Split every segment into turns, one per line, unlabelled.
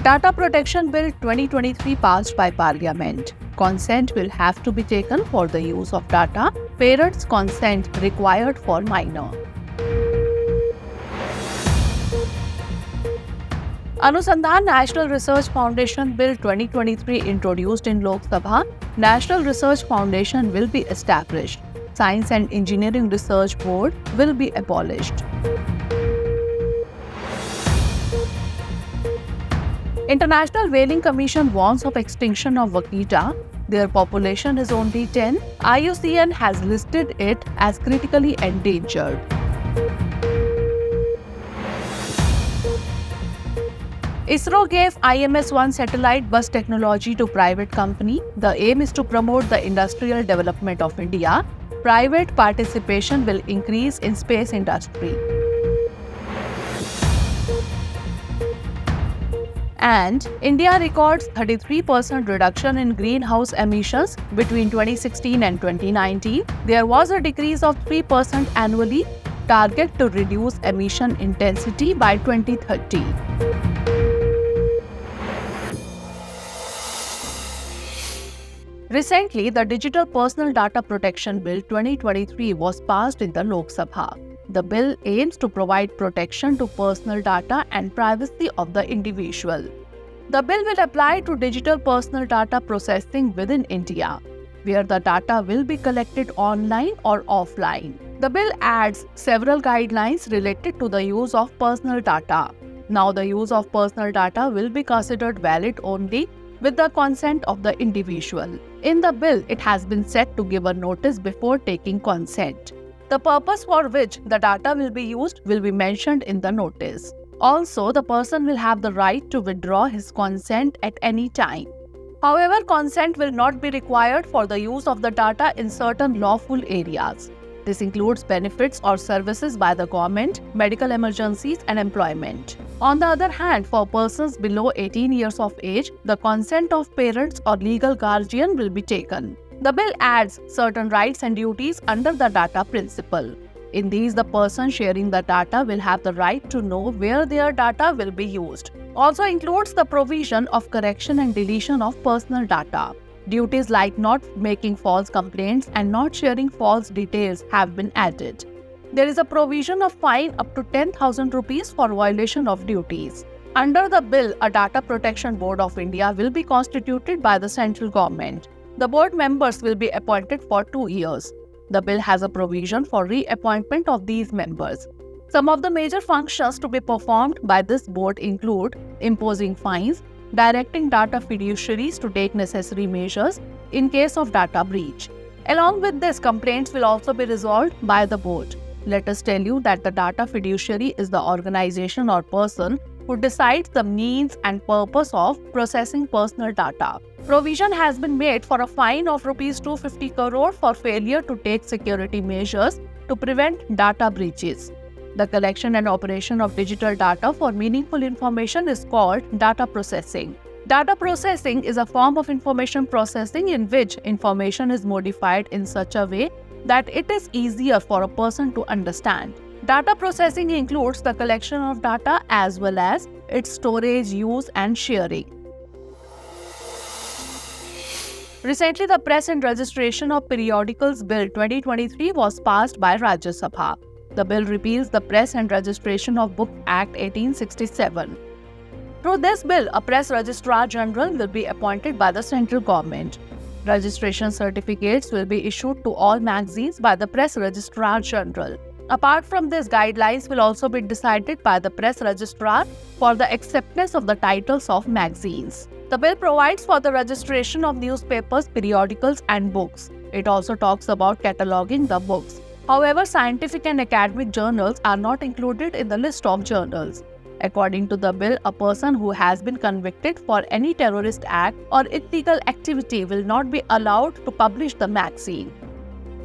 Data Protection Bill 2023 passed by Parliament. Consent will have to be taken for the use of data. Parents' consent required for minor. Anusandhan National Research Foundation Bill 2023 introduced in Lok Sabha. National Research Foundation will be established. Science and Engineering Research Board will be abolished. International Whaling Commission warns of extinction of Vaquita. Their population is only 10. IUCN has listed it as critically endangered. ISRO gave IMS-1 satellite bus technology to private company. The aim is to promote the industrial development of India. Private participation will increase in space industry. And India records 33% reduction in greenhouse emissions between 2016 and 2019. There was a decrease of 3% annually. Target to reduce emission intensity by 2030. Recently, the Digital Personal Data Protection Bill 2023 was passed in the Lok Sabha. The bill aims to provide protection to personal data and privacy of the individual. The bill will apply to digital personal data processing within India, where the data will be collected online or offline. The bill adds several guidelines related to the use of personal data. Now, the use of personal data will be considered valid only with the consent of the individual. In the bill, it has been set to give a notice before taking consent. The purpose for which the data will be used will be mentioned in the notice. Also, the person will have the right to withdraw his consent at any time. However, consent will not be required for the use of the data in certain lawful areas. This includes benefits or services by the government, medical emergencies, and employment. On the other hand, for persons below 18 years of age, the consent of parents or legal guardian will be taken. The bill adds certain rights and duties under the data principle. In these, the person sharing the data will have the right to know where their data will be used. Also includes the provision of correction and deletion of personal data. Duties like not making false complaints and not sharing false details have been added. There is a provision of fine up to 10,000 rupees for violation of duties. Under the bill, a Data Protection Board of India will be constituted by the central government. The board members will be appointed for 2 years. The bill has a provision for reappointment of these members. Some of the major functions to be performed by this board include imposing fines, directing data fiduciaries to take necessary measures in case of data breach. Along with this, complaints will also be resolved by the board. Let us tell you that the data fiduciary is the organization or person who decides the means and purpose of processing personal data. Provision has been made for a fine of Rs 250 crore for failure to take security measures to prevent data breaches. The collection and operation of digital data for meaningful information is called data processing. Data processing is a form of information processing in which information is modified in such a way that it is easier for a person to understand. Data processing includes the collection of data as well as its storage, use, and sharing. Recently, the Press and Registration of Periodicals Bill 2023 was passed by Rajya Sabha. The bill repeals the Press and Registration of Book Act 1867. Through this bill, a Press Registrar General will be appointed by the central government. Registration certificates will be issued to all magazines by the Press Registrar General. Apart from this, guidelines will also be decided by the Press Registrar for the acceptance of the titles of magazines. The bill provides for the registration of newspapers, periodicals, and books. It also talks about cataloging the books. However, scientific and academic journals are not included in the list of journals. According to the bill, a person who has been convicted for any terrorist act or illegal activity will not be allowed to publish the magazine.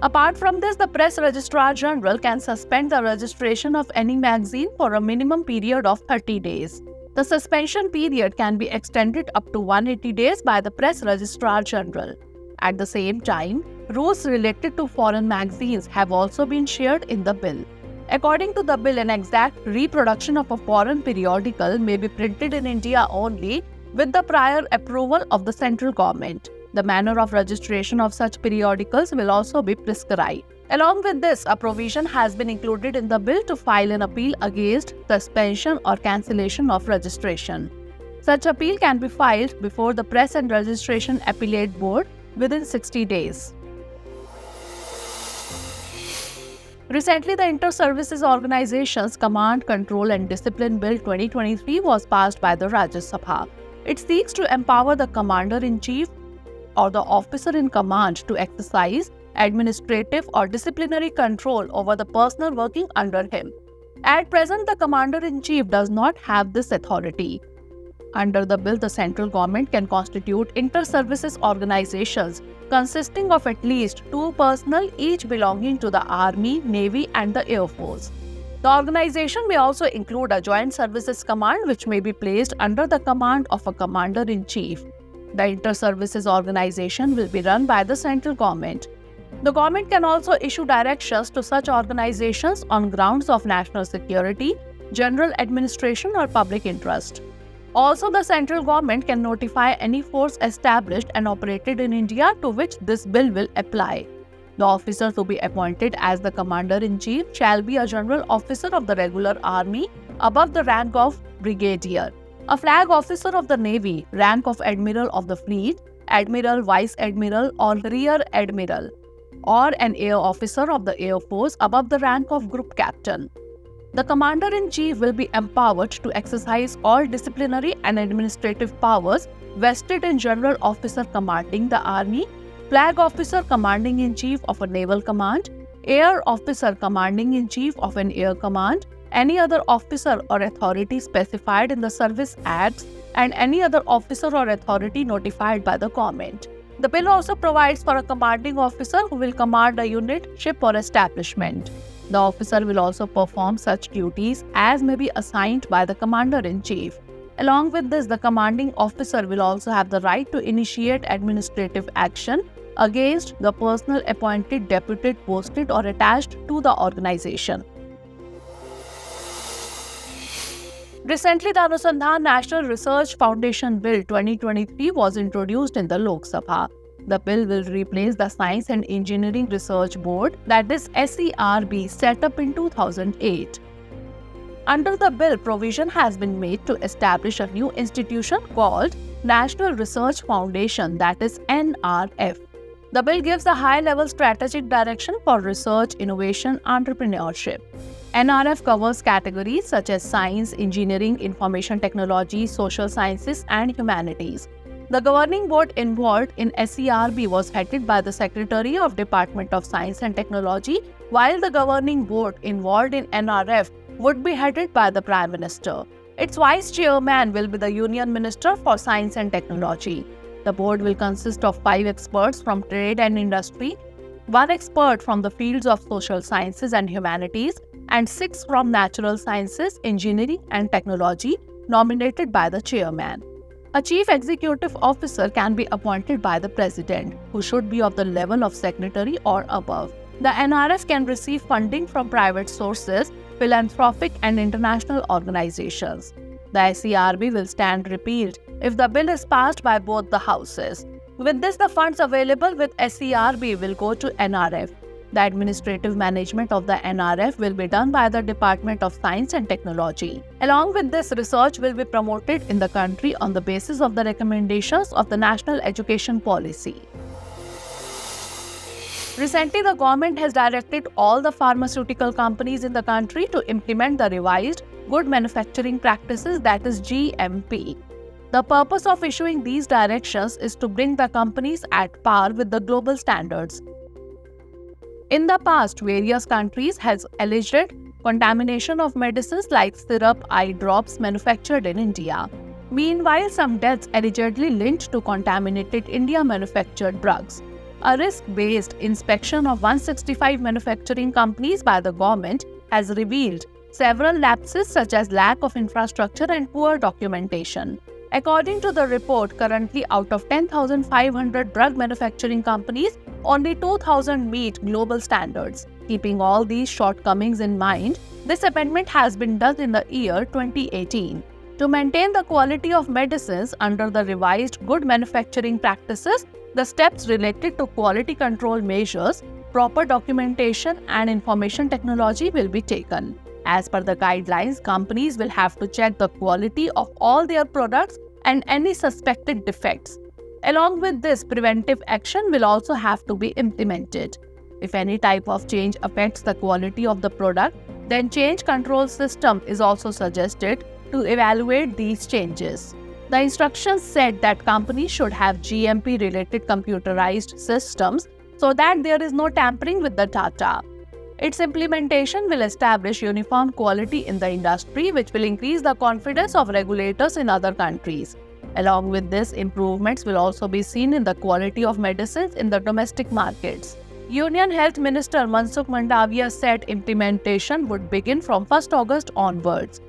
Apart from this, the Press Registrar General can suspend the registration of any magazine for a minimum period of 30 days. The suspension period can be extended up to 180 days by the Press Registrar General. At the same time, rules related to foreign magazines have also been shared in the bill. According to the bill, an exact reproduction of a foreign periodical may be printed in India only with the prior approval of the central government. The manner of registration of such periodicals will also be prescribed. Along with this, a provision has been included in the bill to file an appeal against suspension or cancellation of registration. Such appeal can be filed before the Press and Registration Appellate Board within 60 days. Recently, the Inter-Services Organizations Command, Control and Discipline Bill 2023 was passed by the Rajya Sabha. It seeks to empower the Commander-in-Chief or the officer in command to exercise administrative or disciplinary control over the personnel working under him. At present, the Commander-in-Chief does not have this authority. Under the bill, the central government can constitute inter-services organizations consisting of at least 2 personnel, each belonging to the Army, Navy and the Air Force. The organization may also include a joint services command which may be placed under the command of a commander-in-chief. The inter-services organization will be run by the central government. The government can also issue directions to such organizations on grounds of national security, general administration or public interest. Also, the central government can notify any force established and operated in India to which this bill will apply. The officer to be appointed as the Commander-in-Chief shall be a general officer of the regular army above the rank of brigadier, a flag officer of the Navy, rank of Admiral of the Fleet, Admiral, Vice Admiral or Rear Admiral, or an air officer of the Air Force above the rank of Group Captain. The Commander-in-Chief will be empowered to exercise all disciplinary and administrative powers vested in General Officer commanding the Army, Flag Officer Commanding-in-Chief of a Naval Command, Air Officer Commanding-in-Chief of an Air Command, any other officer or authority specified in the Service Acts, and any other officer or authority notified by the government. The bill also provides for a commanding officer who will command a unit, ship or establishment. The officer will also perform such duties as may be assigned by the Commander-in-Chief. Along with this, the commanding officer will also have the right to initiate administrative action against the personnel appointed, deputed, posted or attached to the organization. Recently, the Anusandhan National Research Foundation Bill 2023 was introduced in the Lok Sabha. The bill will replace the Science and Engineering Research Board, that is SERB, set up in 2008. Under the bill, provision has been made to establish a new institution called National Research Foundation, that is NRF. The bill gives a high-level strategic direction for research, innovation, entrepreneurship. NRF covers categories such as science, engineering, information technology, social sciences, and humanities. The governing board involved in SERB was headed by the Secretary of Department of Science and Technology, while the governing board involved in NRF would be headed by the Prime Minister. Its vice chairman will be the Union Minister for Science and Technology. The board will consist of 5 experts from trade and industry, 1 expert from the fields of social sciences and humanities, and 6 from natural sciences, engineering and technology, nominated by the chairman. A chief executive officer can be appointed by the president, who should be of the level of secretary or above. The NRF can receive funding from private sources, philanthropic and international organizations. The SERB will stand repealed if the bill is passed by both the houses. With this, the funds available with SERB will go to NRF. The administrative management of the NRF will be done by the Department of Science and Technology. Along with this, research will be promoted in the country on the basis of the recommendations of the National Education Policy. Recently, the government has directed all the pharmaceutical companies in the country to implement the revised Good Manufacturing Practices, that is GMP. The purpose of issuing these directions is to bring the companies at par with the global standards. In the past, various countries has alleged contamination of medicines like syrup, eye drops manufactured in India. Meanwhile, some deaths allegedly linked to contaminated India-manufactured drugs. A risk-based inspection of 165 manufacturing companies by the government has revealed several lapses such as lack of infrastructure and poor documentation. According to the report, currently out of 10,500 drug manufacturing companies, only 2,000 meet global standards. Keeping all these shortcomings in mind, this amendment has been done in the year 2018. To maintain the quality of medicines under the revised Good Manufacturing Practices, the steps related to quality control measures, proper documentation and information technology will be taken. As per the guidelines, companies will have to check the quality of all their products and any suspected defects. Along with this, preventive action will also have to be implemented. If any type of change affects the quality of the product, then change control system is also suggested to evaluate these changes. The instructions said that companies should have GMP-related computerized systems so that there is no tampering with the data. Its implementation will establish uniform quality in the industry, which will increase the confidence of regulators in other countries. Along with this, improvements will also be seen in the quality of medicines in the domestic markets. Union Health Minister Mansukh Mandavia said implementation would begin from 1st August onwards.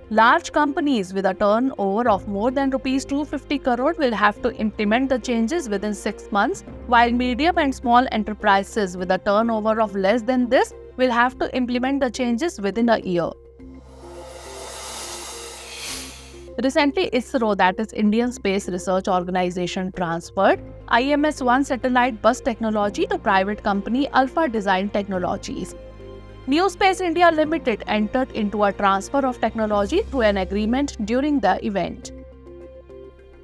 Large companies with a turnover of more than Rs 250 crore will have to implement the changes within 6 months, while medium and small enterprises with a turnover of less than this will have to implement the changes within a year. Recently, ISRO, that is Indian Space Research Organization, transferred IMS-1 satellite bus technology to private company Alpha Design Technologies. New Space India Limited entered into a transfer of technology through an agreement during the event.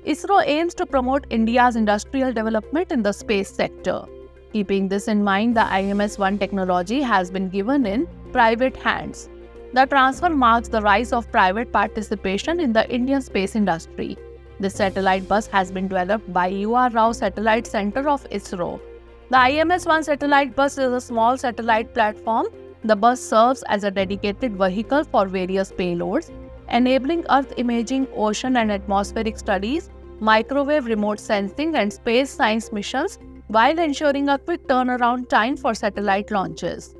ISRO aims to promote India's industrial development in the space sector. Keeping this in mind, the IMS-1 technology has been given in private hands. The transfer marks the rise of private participation in the Indian space industry. This satellite bus has been developed by U.R. Rao Satellite Center of ISRO. The IMS-1 satellite bus is a small satellite platform. The bus serves as a dedicated vehicle for various payloads, enabling Earth imaging, ocean and atmospheric studies, microwave remote sensing and space science missions, while ensuring a quick turnaround time for satellite launches.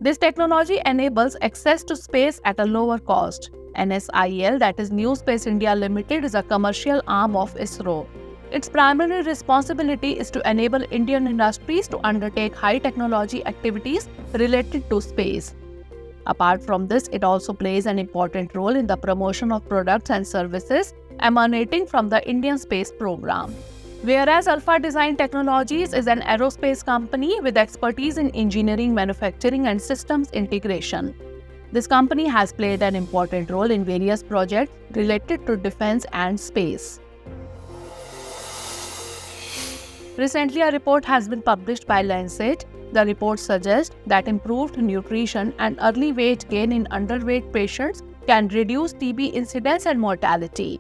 This technology enables access to space at a lower cost. NSIL, that is New Space India Limited, is a commercial arm of ISRO. Its primary responsibility is to enable Indian industries to undertake high technology activities related to space. Apart from this, it also plays an important role in the promotion of products and services emanating from the Indian space program. Whereas Alpha Design Technologies is an aerospace company with expertise in engineering, manufacturing and systems integration. This company has played an important role in various projects related to defense and space. Recently, a report has been published by Lancet. The report suggests that improved nutrition and early weight gain in underweight patients can reduce TB incidence and mortality.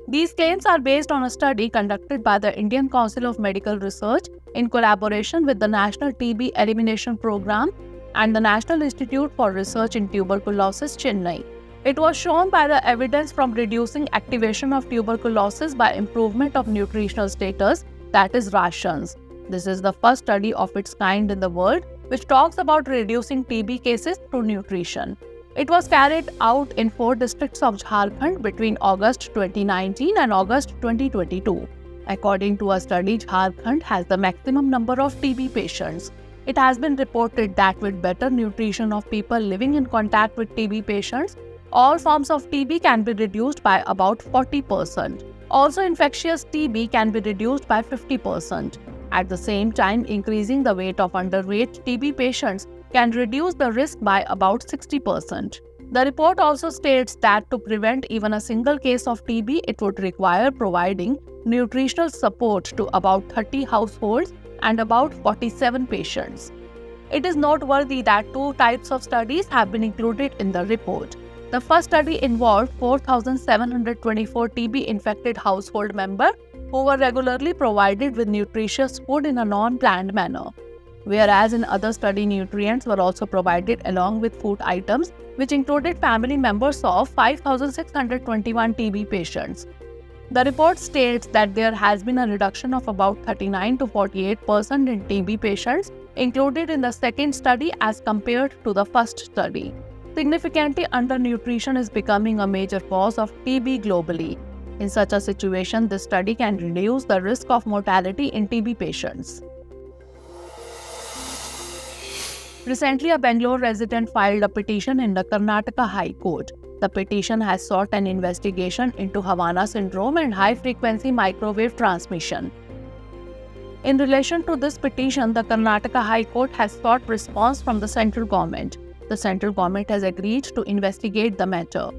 These claims are based on a study conducted by the Indian Council of Medical Research in collaboration with the National TB Elimination Program and the National Institute for Research in Tuberculosis, Chennai. It was shown by the evidence from reducing activation of tuberculosis by improvement of nutritional status, that is rations. This is the first study of its kind in the world which talks about reducing TB cases through nutrition. It was carried out in 4 districts of Jharkhand between August 2019 and August 2022. According to a study, Jharkhand has the maximum number of TB patients. It has been reported that with better nutrition of people living in contact with TB patients, all forms of TB can be reduced by about 40%. Also, infectious TB can be reduced by 50%. At the same time, increasing the weight of underweight TB patients can reduce the risk by about 60%. The report also states that to prevent even a single case of TB, it would require providing nutritional support to about 30 households and about 47 patients. It is noteworthy that 2 types of studies have been included in the report. The first study involved 4,724 TB-infected household members who were regularly provided with nutritious food in a non-planned manner. Whereas in other study, nutrients were also provided along with food items, which included family members of 5,621 TB patients. The report states that there has been a reduction of about 39 to 48% in TB patients included in the second study as compared to the first study. Significantly, undernutrition is becoming a major cause of TB globally. In such a situation, this study can reduce the risk of mortality in TB patients. Recently, a Bangalore resident filed a petition in the Karnataka High Court. The petition has sought an investigation into Havana Syndrome and high-frequency microwave transmission. In relation to this petition, the Karnataka High Court has sought response from the central government. The central government has agreed to investigate the matter.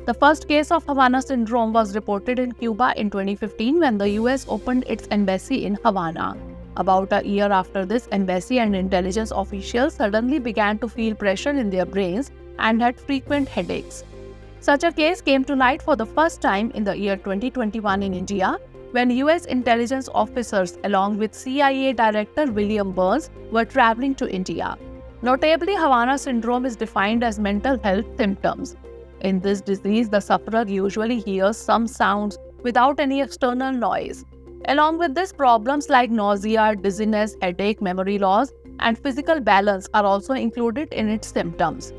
The first case of Havana Syndrome was reported in Cuba in 2015 when the US opened its embassy in Havana. About a year after this, embassy and intelligence officials suddenly began to feel pressure in their brains and had frequent headaches. Such a case came to light for the first time in the year 2021 in India, when US intelligence officers along with CIA Director William Burns were traveling to India. Notably, Havana Syndrome is defined as mental health symptoms. In this disease, the sufferer usually hears some sounds without any external noise. Along with this, problems like nausea, dizziness, headache, memory loss, and physical balance are also included in its symptoms.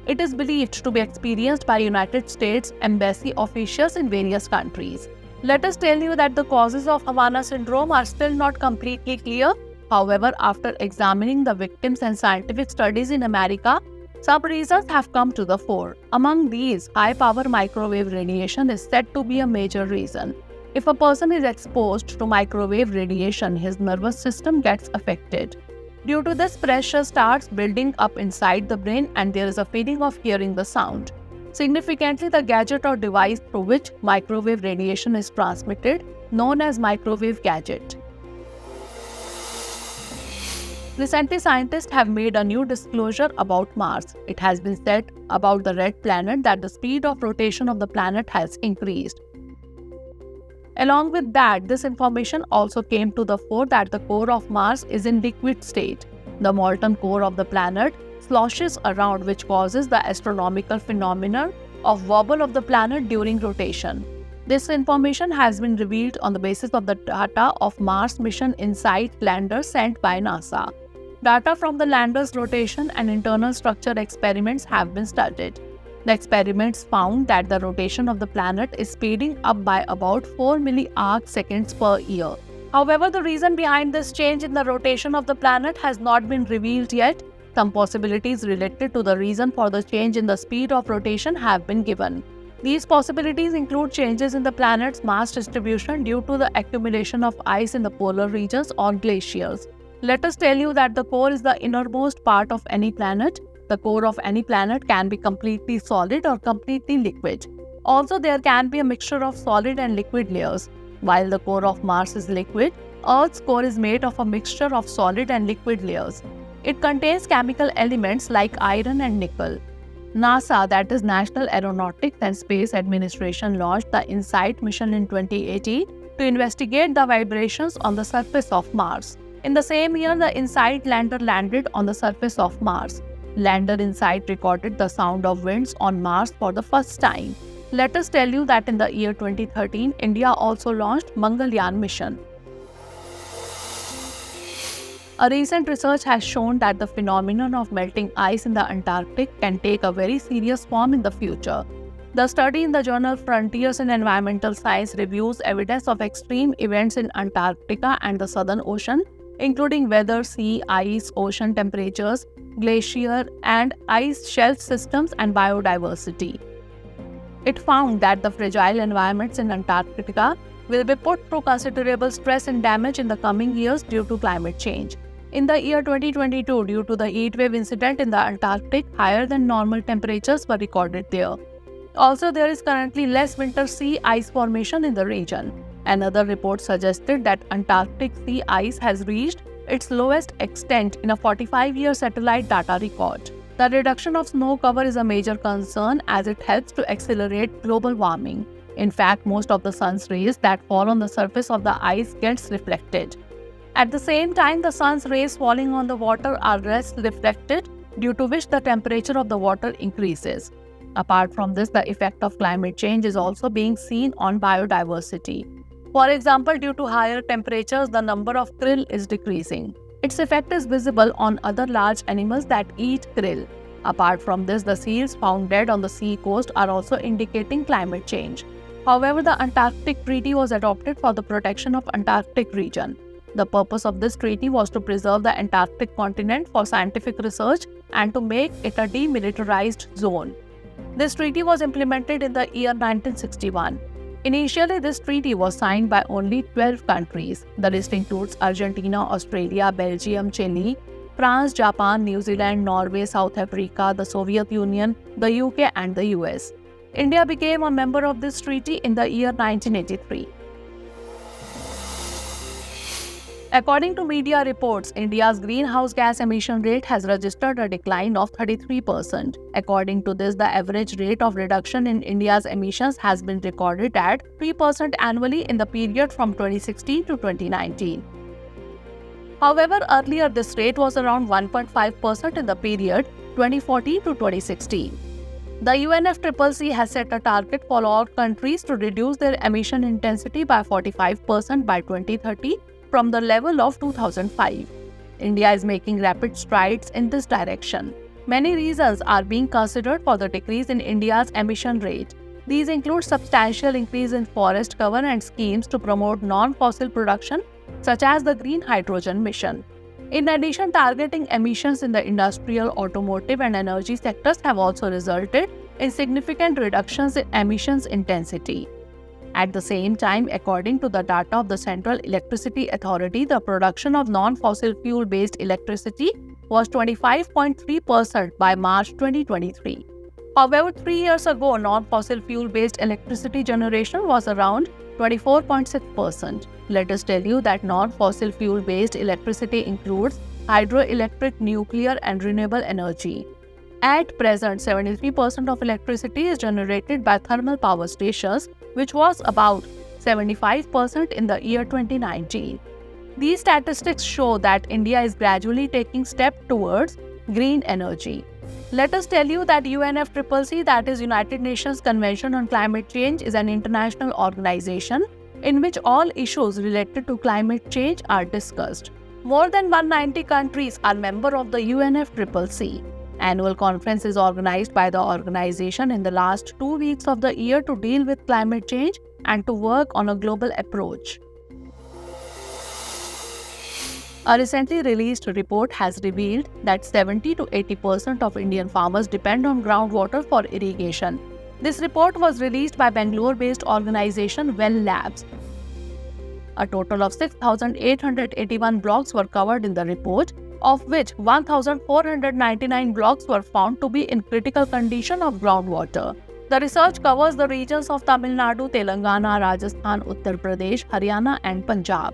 It is believed to be experienced by United States embassy officials in various countries. Let us tell you that the causes of Havana Syndrome are still not completely clear. However, after examining the victims and scientific studies in America, some reasons have come to the fore. Among these, high-power microwave radiation is said to be a major reason. If a person is exposed to microwave radiation, his nervous system gets affected. Due to this, pressure starts building up inside the brain and there is a feeling of hearing the sound. Significantly, the gadget or device through which microwave radiation is transmitted, known as microwave gadget. Recently, scientists have made a new disclosure about Mars. It has been said about the red planet that the speed of rotation of the planet has increased. Along with that, this information also came to the fore that the core of Mars is in liquid state. The molten core of the planet sloshes around, which causes the astronomical phenomenon of wobble of the planet during rotation. This information has been revealed on the basis of the data of Mars mission InSight lander sent by NASA. Data from the lander's rotation and internal structure experiments have been studied. The experiments found that the rotation of the planet is speeding up by about 4 milliarc seconds per year. However, the reason behind this change in the rotation of the planet has not been revealed yet. Some possibilities related to the reason for the change in the speed of rotation have been given. These possibilities include changes in the planet's mass distribution due to the accumulation of ice in the polar regions or glaciers. Let us tell you that the core is the innermost part of any planet. The core of any planet can be completely solid or completely liquid. Also, there can be a mixture of solid and liquid layers. While the core of Mars is liquid, Earth's core is made of a mixture of solid and liquid layers. It contains chemical elements like iron and nickel. NASA, that is National Aeronautics and Space Administration, launched the InSight mission in 2018 to investigate the vibrations on the surface of Mars. In the same year, the InSight lander landed on the surface of Mars. Lander InSight recorded the sound of winds on Mars for the first time. Let us tell you that in the year 2013, India also launched Mangalyaan mission. A recent research has shown that the phenomenon of melting ice in the Antarctic can take a very serious form in the future. The study in the journal Frontiers in Environmental Science reviews evidence of extreme events in Antarctica and the Southern Ocean, including weather, sea, ice, ocean temperatures, glacier and ice shelf systems, and biodiversity. It found that the fragile environments in Antarctica will be put through considerable stress and damage in the coming years due to climate change. In the year 2022, due to the heatwave incident in the Antarctic, higher than normal temperatures were recorded there. Also, there is currently less winter sea ice formation in the region. Another report suggested that Antarctic sea ice has reached its lowest extent in a 45-year satellite data record. The reduction of snow cover is a major concern as it helps to accelerate global warming. In fact, most of the sun's rays that fall on the surface of the ice gets reflected. At the same time, the sun's rays falling on the water are less reflected, due to which the temperature of the water increases. Apart from this, the effect of climate change is also being seen on biodiversity. For example, due to higher temperatures, the number of krill is decreasing. Its effect is visible on other large animals that eat krill. Apart from this, the seals found dead on the sea coast are also indicating climate change. However, the Antarctic Treaty was adopted for the protection of Antarctic region. The purpose of this treaty was to preserve the Antarctic continent for scientific research and to make it a demilitarized zone. This treaty was implemented in the year 1961. Initially, this treaty was signed by only 12 countries. The list includes Argentina, Australia, Belgium, Chile, France, Japan, New Zealand, Norway, South Africa, the Soviet Union, the UK, and the US. India became a member of this treaty in the year 1983. According to media reports, India's greenhouse gas emission rate has registered a decline of 33%. According to this, the average rate of reduction in India's emissions has been recorded at 3% annually in the period from 2016 to 2019. However, earlier this rate was around 1.5% in the period 2014 to 2016. The UNFCCC has set a target for all countries to reduce their emission intensity by 45% by 2030 from the level of 2005. India is making rapid strides in this direction. Many reasons are being considered for the decrease in India's emission rate. These include substantial increase in forest cover and schemes to promote non-fossil production, such as the Green Hydrogen Mission. In addition, targeting emissions in the industrial, automotive, and energy sectors have also resulted in significant reductions in emissions intensity. At the same time, according to the data of the Central Electricity Authority, the production of non-fossil fuel-based electricity was 25.3% by March 2023. However, 3 years ago, non-fossil fuel-based electricity generation was around 24.6%. Let us tell you that non-fossil fuel-based electricity includes hydroelectric, nuclear, and renewable energy. At present, 73% of electricity is generated by thermal power stations, which was about 75% in the year 2019. These statistics show that India is gradually taking steps towards green energy. Let us tell you that UNFCCC, that is United Nations Convention on Climate Change, is an international organization in which all issues related to climate change are discussed. More than 190 countries are members of the UNFCCC. Annual conference is organized by the organization in the last 2 weeks of the year to deal with climate change and to work on a global approach. A recently released report has revealed that 70 to 80% of Indian farmers depend on groundwater for irrigation. This report was released by Bangalore-based organization Well Labs. A total of 6,881 blocks were covered in the report, of which 1,499 blocks were found to be in critical condition of groundwater. The research covers the regions of Tamil Nadu, Telangana, Rajasthan, Uttar Pradesh, Haryana, and Punjab.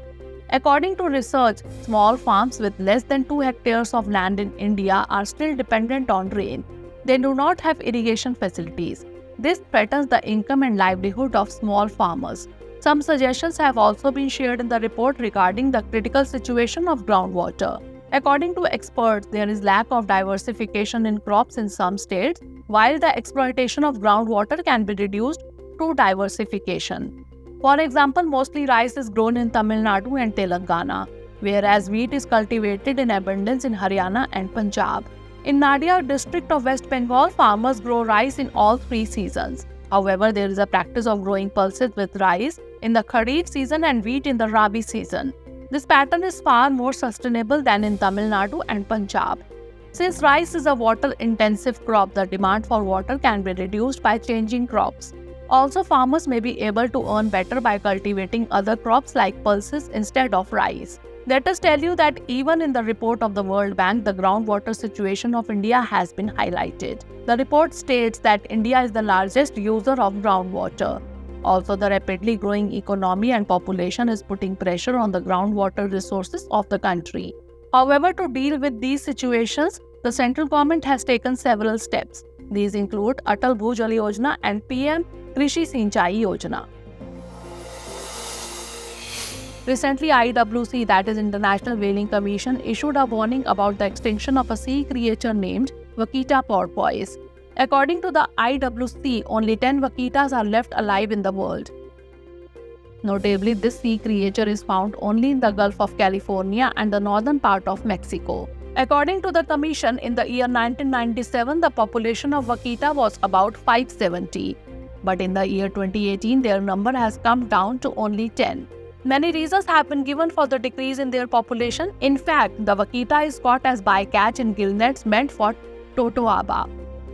According to research, small farms with less than 2 hectares of land in India are still dependent on rain. They do not have irrigation facilities. This threatens the income and livelihood of small farmers. Some suggestions have also been shared in the report regarding the critical situation of groundwater. According to experts, there is lack of diversification in crops in some states, while the exploitation of groundwater can be reduced through diversification. For example, mostly rice is grown in Tamil Nadu and Telangana, whereas wheat is cultivated in abundance in Haryana and Punjab. In Nadia district of West Bengal, farmers grow rice in all 3 seasons. However, there is a practice of growing pulses with rice in the Kharif season and wheat in the Rabi season. This pattern is far more sustainable than in Tamil Nadu and Punjab. Since rice is a water-intensive crop, the demand for water can be reduced by changing crops. Also, farmers may be able to earn better by cultivating other crops like pulses instead of rice. Let us tell you that even in the report of the World Bank, the groundwater situation of India has been highlighted. The report states that India is the largest user of groundwater. Also, the rapidly growing economy and population is putting pressure on the groundwater resources of the country. However, to deal with these situations, the central government has taken several steps. These include Atal Bhujal Yojana and PM Krishi Sinchai Yojana. Recently, IWC, that is International Whaling Commission, issued a warning about the extinction of a sea creature named Vaquita porpoise. According to the IWC, only 10 vaquitas are left alive in the world. Notably, this sea creature is found only in the Gulf of California and the northern part of Mexico. According to the Commission, in the year 1997, the population of vaquita was about 570. But in the year 2018, their number has come down to only 10. Many reasons have been given for the decrease in their population. In fact, the Vaquita is caught as bycatch in gill nets meant for totoaba.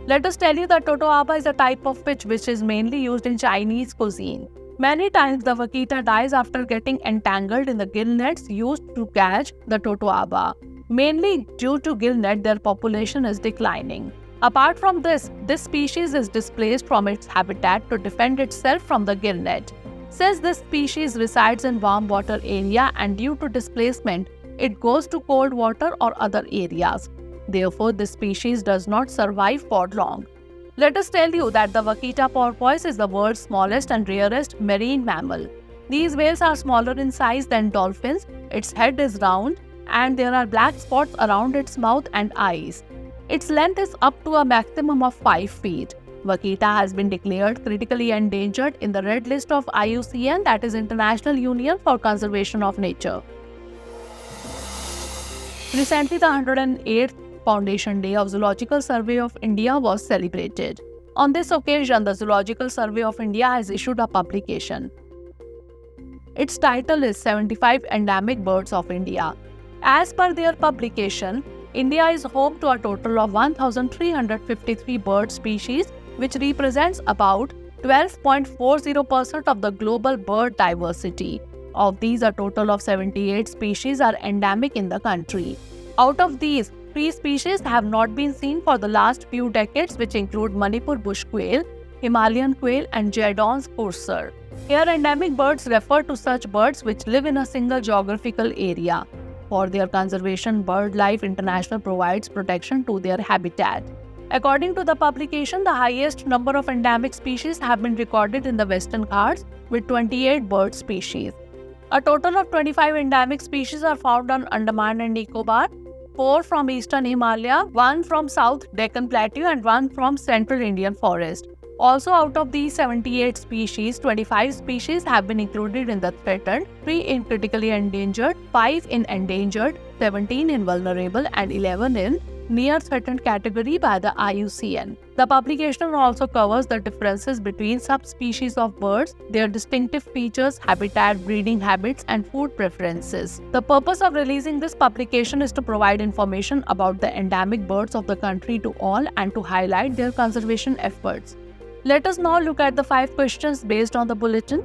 Let us tell you that totoaba is a type of fish which is mainly used in Chinese cuisine. Many times the Vaquita dies after getting entangled in the gill nets used to catch the totoaba. Mainly due to gill net, their population is declining. Apart from this species is displaced from its habitat to defend itself from the gill net. Since this species resides in warm water area and due to displacement, it goes to cold water or other areas. Therefore, this species does not survive for long. Let us tell you that the Vaquita porpoise is the world's smallest and rarest marine mammal. These whales are smaller in size than dolphins, its head is round, and there are black spots around its mouth and eyes. Its length is up to a maximum of 5 feet. Vaquita has been declared critically endangered in the red list of IUCN, that is International Union for Conservation of Nature. Recently, the 108th Foundation Day of Zoological Survey of India was celebrated. On this occasion, the Zoological Survey of India has issued a publication. Its title is 75 Endemic Birds of India. As per their publication, India is home to a total of 1,353 bird species, which represents about 12.40% of the global bird diversity. Of these, a total of 78 species are endemic in the country. Out of these, 3 species have not been seen for the last few decades, which include Manipur bush quail, Himalayan quail, and Jaydon's courser. Here, endemic birds refer to such birds which live in a single geographical area. For their conservation, BirdLife International provides protection to their habitat. According to the publication, the highest number of endemic species have been recorded in the Western Ghats with 28 bird species. A total of 25 endemic species are found on Andaman and Nicobar, 4 from eastern Himalaya, 1 from South Deccan Plateau, and 1 from Central Indian Forest. Also, out of these 78 species, 25 species have been included in the threatened, 3 in critically endangered, 5 in endangered, 17 in vulnerable, and 11 in near threatened category by the IUCN. The publication also covers the differences between subspecies of birds, their distinctive features, habitat, breeding habits, and food preferences. The purpose of releasing this publication is to provide information about the endemic birds of the country to all and to highlight their conservation efforts. Let us now look at the 5 questions based on the bulletin.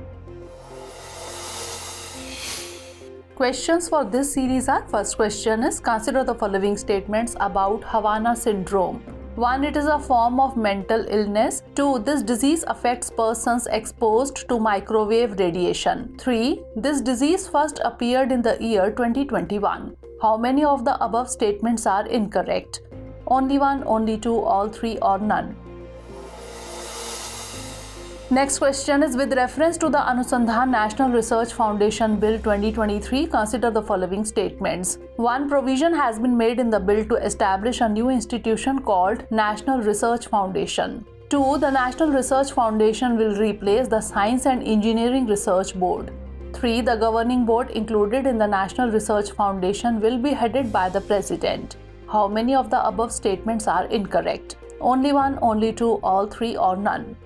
Questions for this series are: first question is, consider the following statements about Havana Syndrome. 1. It is a form of mental illness. 2. This disease affects persons exposed to microwave radiation. 3. This disease first appeared in the year 2021. How many of the above statements are incorrect? Only 1, only 2, all 3, or none? Next question is, with reference to the Anusandhan National Research Foundation Bill 2023, consider the following statements. 1. Provision has been made in the bill to establish a new institution called National Research Foundation. 2. The National Research Foundation will replace the Science and Engineering Research Board. 3. The governing board included in the National Research Foundation will be headed by the President. How many of the above statements are incorrect? Only 1, only 2, all 3, or none?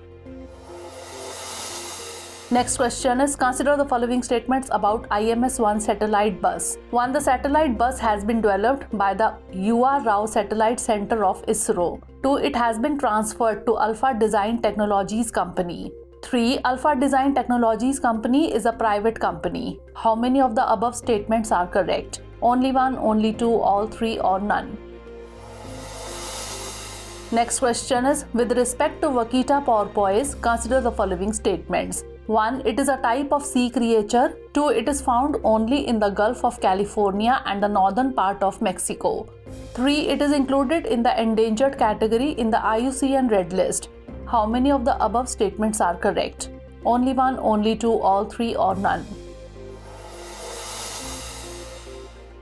Next question is, consider the following statements about IMS-1 satellite bus. 1. The satellite bus has been developed by the U.R. Rao Satellite Center of ISRO. 2. It has been transferred to Alpha Design Technologies Company. 3. Alpha Design Technologies Company is a private company. How many of the above statements are correct? Only 1, only 2, all 3, or none? Next question is, with respect to Vaquita porpoise, consider the following statements. 1. It is a type of sea creature. 2. It is found only in the Gulf of California and the northern part of Mexico. 3. It is included in the endangered category in the IUCN Red List. How many of the above statements are correct? Only 1, only 2, all 3, or none?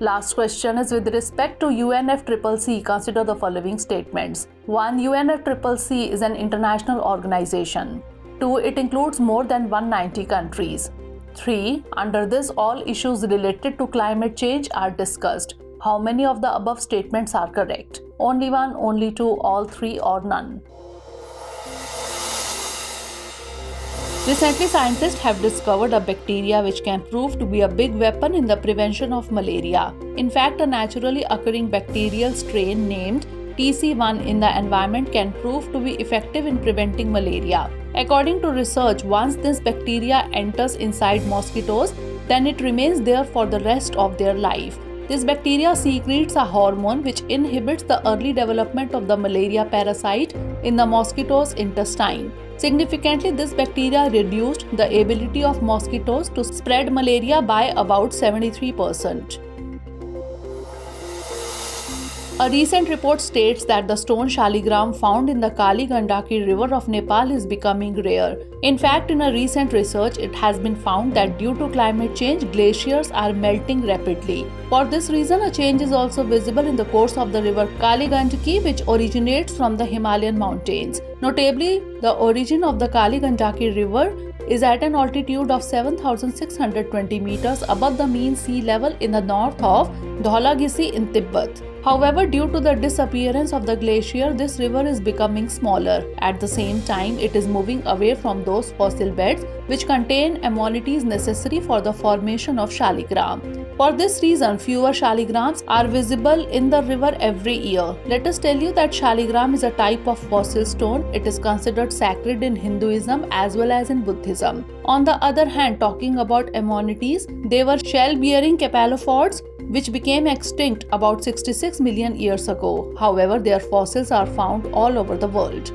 Last question is, with respect to UNFCCC, consider the following statements. 1. UNFCCC is an international organization. 2. It includes more than 190 countries. 3. Under this, all issues related to climate change are discussed. How many of the above statements are correct? Only 1, only 2, all 3, or none? Recently, scientists have discovered a bacteria which can prove to be a big weapon in the prevention of malaria. In fact, a naturally occurring bacterial strain named TC1 in the environment can prove to be effective in preventing malaria. According to research, once this bacteria enters inside mosquitoes, then it remains there for the rest of their life. This bacteria secretes a hormone which inhibits the early development of the malaria parasite in the mosquito's intestine. Significantly, this bacteria reduced the ability of mosquitoes to spread malaria by about 73%. A recent report states that the stone shaligram found in the Kali Gandaki river of Nepal is becoming rare. In fact, in a recent research, it has been found that due to climate change, glaciers are melting rapidly. For this reason, a change is also visible in the course of the river Kali Gandaki, which originates from the Himalayan mountains. Notably, the origin of the Kali Gandaki river is at an altitude of 7,620 meters above the mean sea level in the north of Dhaulagiri in Tibet. However, due to the disappearance of the glacier, this river is becoming smaller. At the same time, it is moving away from those fossil beds which contain amenities necessary for the formation of shaligram. For this reason, fewer shaligrams are visible in the river every year. Let us tell you that shaligram is a type of fossil stone. It is considered sacred in Hinduism as well as in Buddhism. On the other hand, talking about amenities, they were shell-bearing cephalopods which became extinct about 66 million years ago. However, their fossils are found all over the world.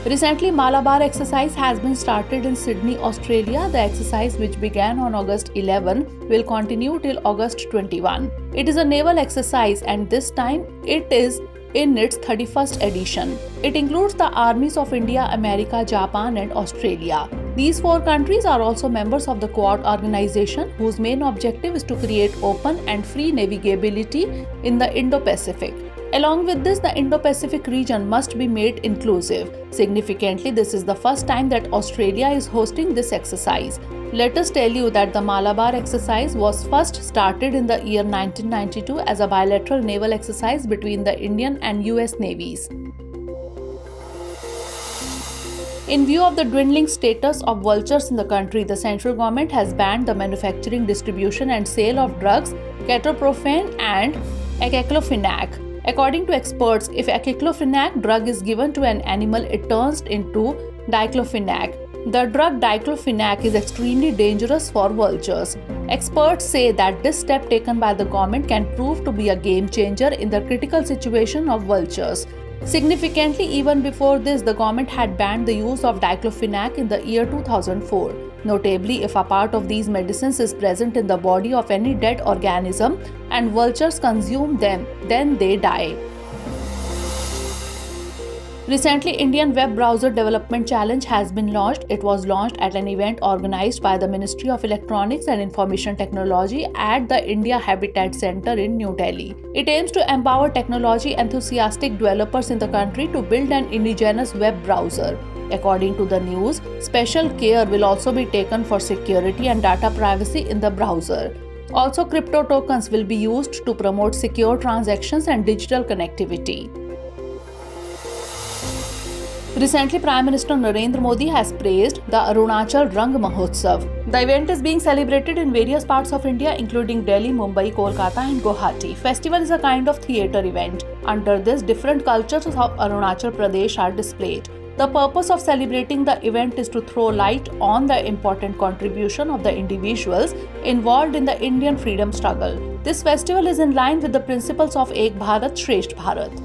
Recently, Malabar exercise has been started in Sydney, Australia. The exercise, which began on August 11, will continue till August 21. It is a naval exercise and this time it is in its 31st edition. It includes the armies of India, America, Japan and Australia. These 4 countries are also members of the Quad organization, whose main objective is to create open and free navigability in the Indo-Pacific. Along with this, the Indo-Pacific region must be made inclusive. Significantly, this is the first time that Australia is hosting this exercise. Let us tell you that the Malabar exercise was first started in the year 1992 as a bilateral naval exercise between the Indian and US navies. In view of the dwindling status of vultures in the country, the central government has banned the manufacturing, distribution and sale of drugs, ketoprofen and aceclofenac. According to experts, if aceclofenac drug is given to an animal, it turns into diclofenac. The drug diclofenac is extremely dangerous for vultures. Experts say that this step taken by the government can prove to be a game changer in the critical situation of vultures. Significantly, even before this, the government had banned the use of diclofenac in the year 2004. Notably, if a part of these medicines is present in the body of any dead organism and vultures consume them, then they die. Recently, Indian Web Browser Development Challenge has been launched. It was launched at an event organized by the Ministry of Electronics and Information Technology at the India Habitat Center in New Delhi. It aims to empower technology enthusiastic developers in the country to build an indigenous web browser. According to the news, special care will also be taken for security and data privacy in the browser. Also, crypto tokens will be used to promote secure transactions and digital connectivity. Recently, Prime Minister Narendra Modi has praised the Arunachal Rang Mahotsav. The event is being celebrated in various parts of India, including Delhi, Mumbai, Kolkata and Guwahati. Festival is a kind of theatre event. Under this, different cultures of Arunachal Pradesh are displayed. The purpose of celebrating the event is to throw light on the important contribution of the individuals involved in the Indian freedom struggle. This festival is in line with the principles of Ek Bharat, Shresth Bharat.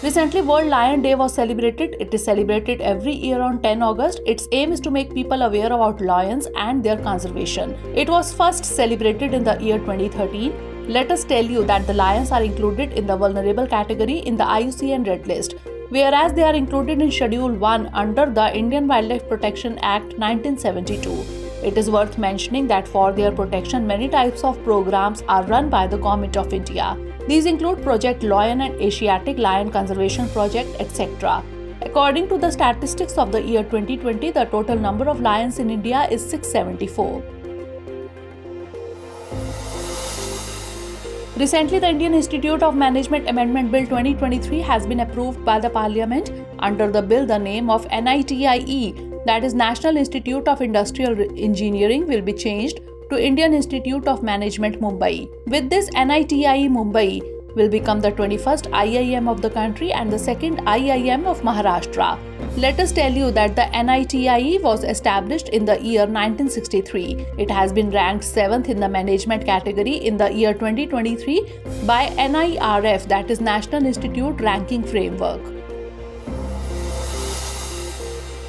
Recently, World Lion Day was celebrated. It is celebrated every year on 10 August. Its aim is to make people aware about lions and their conservation. It was first celebrated in the year 2013. Let us tell you that the lions are included in the vulnerable category in the IUCN Red List, whereas they are included in Schedule 1 under the Indian Wildlife Protection Act 1972. It is worth mentioning that for their protection, many types of programs are run by the Government of India. These include Project Lion and Asiatic Lion Conservation Project, etc. According to the statistics of the year 2020, the total number of lions in India is 674. Recently, the Indian Institute of Management Amendment Bill 2023 has been approved by the Parliament. Under the bill, the name of NITIE, that is National Institute of Industrial Engineering, will be changed to Indian Institute of Management Mumbai. With this, NITIE Mumbai will become the 21st IIM of the country and the second IIM of Maharashtra. Let us tell you that the NITIE was established in the year 1963. It has been ranked 7th in the management category in the year 2023 by NIRF, that is National Institute Ranking Framework.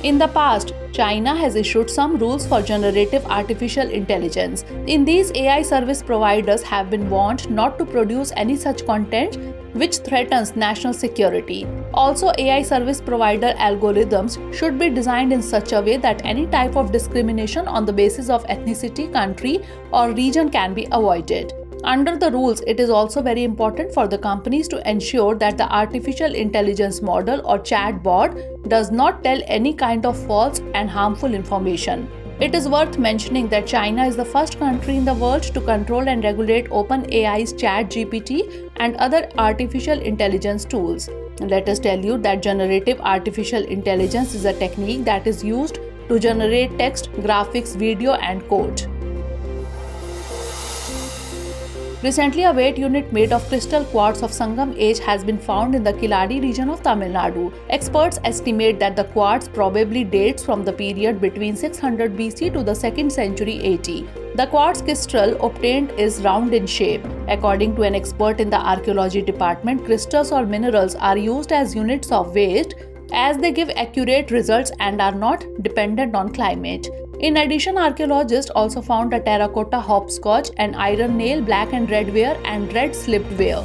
In the past, China has issued some rules for generative artificial intelligence. In these, AI service providers have been warned not to produce any such content which threatens national security. Also, AI service provider algorithms should be designed in such a way that any type of discrimination on the basis of ethnicity, country, or region can be avoided. Under the rules, it is also very important for the companies to ensure that the artificial intelligence model or chatbot does not tell any kind of false and harmful information. It is worth mentioning that China is the first country in the world to control and regulate OpenAI's ChatGPT and other artificial intelligence tools. Let us tell you that generative artificial intelligence is a technique that is used to generate text, graphics, video, and code. Recently, a weight unit made of crystal quartz of Sangam age has been found in the Kiladi region of Tamil Nadu. Experts estimate that the quartz probably dates from the period between 600 BC to the 2nd century AD. The quartz crystal obtained is round in shape. According to an expert in the archaeology department, crystals or minerals are used as units of weight as they give accurate results and are not dependent on climate. In addition, archaeologists also found a terracotta hopscotch, an iron nail, black and red ware, and red slipped ware.